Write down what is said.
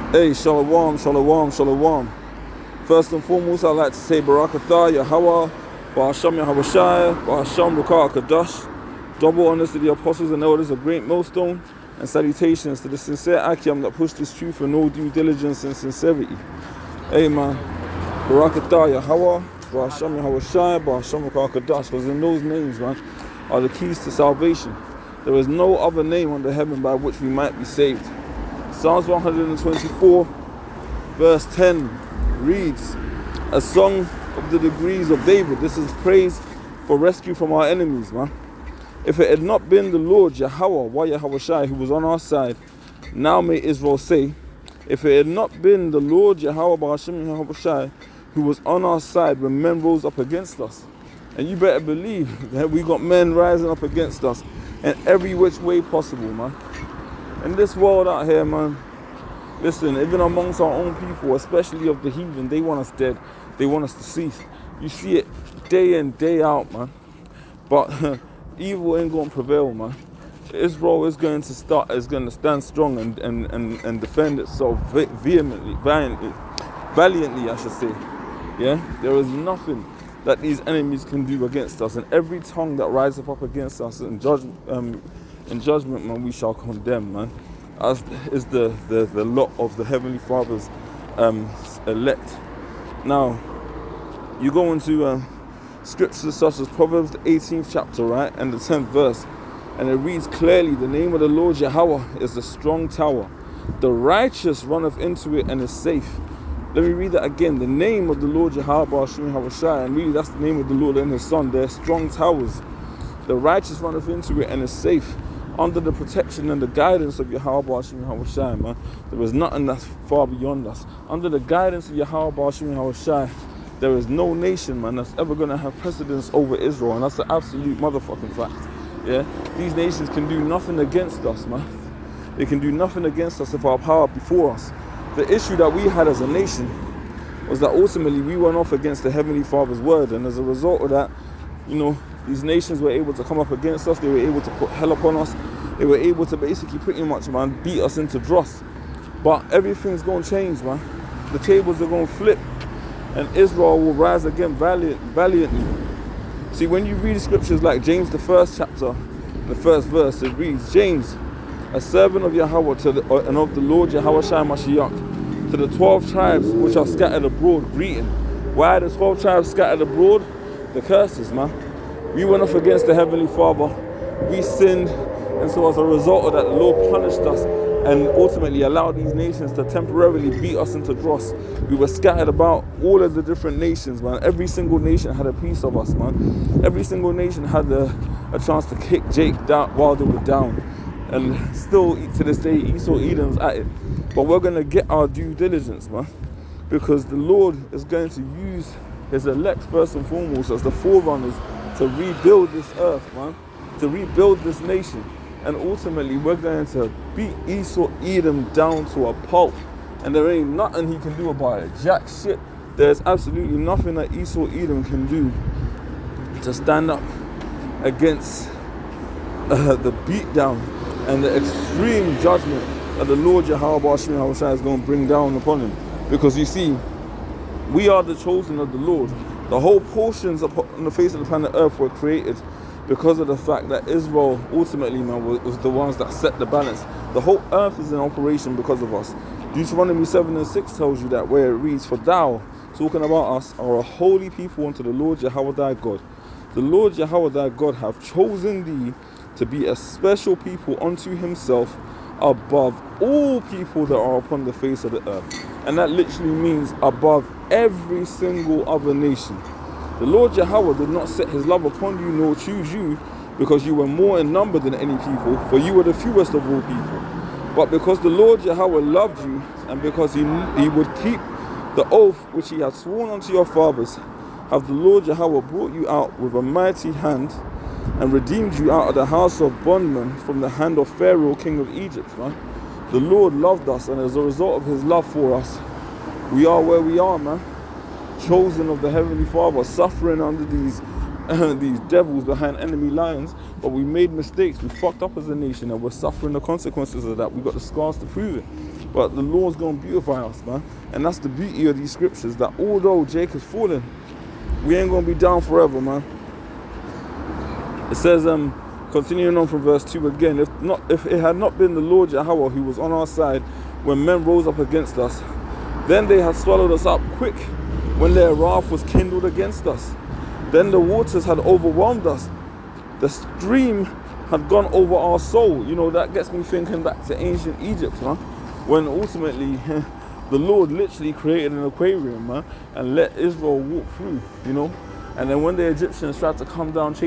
Hey, shalom, shalom, shalom. First and foremost, I'd like to say Barakatah, Yahweh, Ba'asham Yahawashi, Ba'asham Rukah Kadash. Double honors to the apostles and elders of Great Millstone, and salutations to the sincere Akim that pushed this truth with no due diligence and sincerity. Amen. Barakatah, Yahweh, Ba'asham Yahawashi, Ba'asham Rukah Kadash. Because in those names, man, are the keys to salvation. There is no other name under heaven by which we might be saved. Psalms 124, verse 10 reads, a song of the degrees of David. This is praise for rescue from our enemies, man. If it had not been the Lord Yahweh, Yahawashi, who was on our side, now may Israel say, if it had not been the Lord Yahweh, Yahawashi, who was on our side when men rose up against us. And you better believe that we got men rising up against us in every which way possible, man. In this world out here, man, listen, even amongst our own people, especially of the heathen, they want us dead. They want us to cease. You see it day in, day out, man. But evil ain't going to prevail, man. Israel is going to stand strong and defend itself vehemently, valiantly, I should say. Yeah, there is nothing that these enemies can do against us, and every tongue that rises up against us in judgment, man, we shall condemn, man. As is the lot of the Heavenly Father's elect. Now, you go into scriptures such as Proverbs the 18th chapter, right, and the 10th verse, and it reads clearly, the name of the Lord Yahweh is a strong tower. The righteous runneth into it and is safe. Let me read that again. The name of the Lord Yahweh, and really that's the name of the Lord and His Son. They're strong towers. The righteous runneth into it and is safe, under the protection and the guidance of Yahweh, man. There is nothing that's far beyond us. Under the guidance of Yahweh, there is no nation, man, that's ever going to have precedence over Israel, and that's the absolute motherfucking fact. Yeah, these nations can do nothing against us, man. They can do nothing against us if our power before us. The issue that we had as a nation was that ultimately we went off against the Heavenly Father's word, and as a result of that, you know, these nations were able to come up against us. They were able to put hell upon us. They were able to basically pretty much, man, beat us into dross. But everything's going to change, man. The tables are going to flip, and Israel will rise again valiantly. See, when you read scriptures like James the 1st chapter, the 1st verse, it reads, James, a servant of Yahweh and of the Lord Yahweh Shai Mashiach, to the 12 tribes which are scattered abroad, greeting. Why are the 12 tribes scattered abroad? The curses, man. We went off against the Heavenly Father. We sinned, and so as a result of that, the Lord punished us and ultimately allowed these nations to temporarily beat us into dross. We were scattered about all of the different nations, man. Every single nation had a piece of us, man. Every single nation had a chance to kick Jake down while they were down. And still, to this day, Esau Edom's at it. But we're going to get our due diligence, man. Because the Lord is going to use His elect first and foremost as the forerunners to rebuild this earth, man. To rebuild this nation. And ultimately, we're going to beat Esau Edom down to a pulp. And there ain't nothing he can do about it. Jack shit. There's absolutely nothing that Esau Edom can do to stand up against the beatdown and the extreme judgment that the Lord Yahweh is going to bring down upon him. Because you see, we are the chosen of the Lord. The whole portions on the face of the planet Earth were created because of the fact that Israel ultimately, man, was the ones that set the balance. The whole earth is in operation because of us. Deuteronomy 7:6 tells you that, where it reads, for thou, talking about us, are a holy people unto the Lord Yahweh thy God. The Lord Yahweh thy God hath chosen thee to be a special people unto Himself above all people that are upon the face of the earth. And that literally means above every single other nation. The Lord Yahweh did not set His love upon you nor choose you because you were more in number than any people, for you were the fewest of all people. But because the Lord Yahweh loved you, and because He would keep the oath which He had sworn unto your fathers, have the Lord Yahweh brought you out with a mighty hand and redeemed you out of the house of bondmen from the hand of Pharaoh, king of Egypt, man. The Lord loved us, and as a result of His love for us, we are where we are, man. Chosen of the Heavenly Father, suffering under these devils behind enemy lines, but we made mistakes. We fucked up as a nation, and we're suffering the consequences of that. We got the scars to prove it. But the Lord's going to beautify us, man. And that's the beauty of these scriptures, that although Jacob's fallen, we ain't going to be down forever, man. It says, continuing on from verse 2 again, if it had not been the Lord Yahweh who was on our side when men rose up against us, then they had swallowed us up quick when their wrath was kindled against us. Then the waters had overwhelmed us. The stream had gone over our soul. You know, that gets me thinking back to ancient Egypt, man. When ultimately the Lord literally created an aquarium, man, and let Israel walk through, you know. And then when the Egyptians tried to come down chasing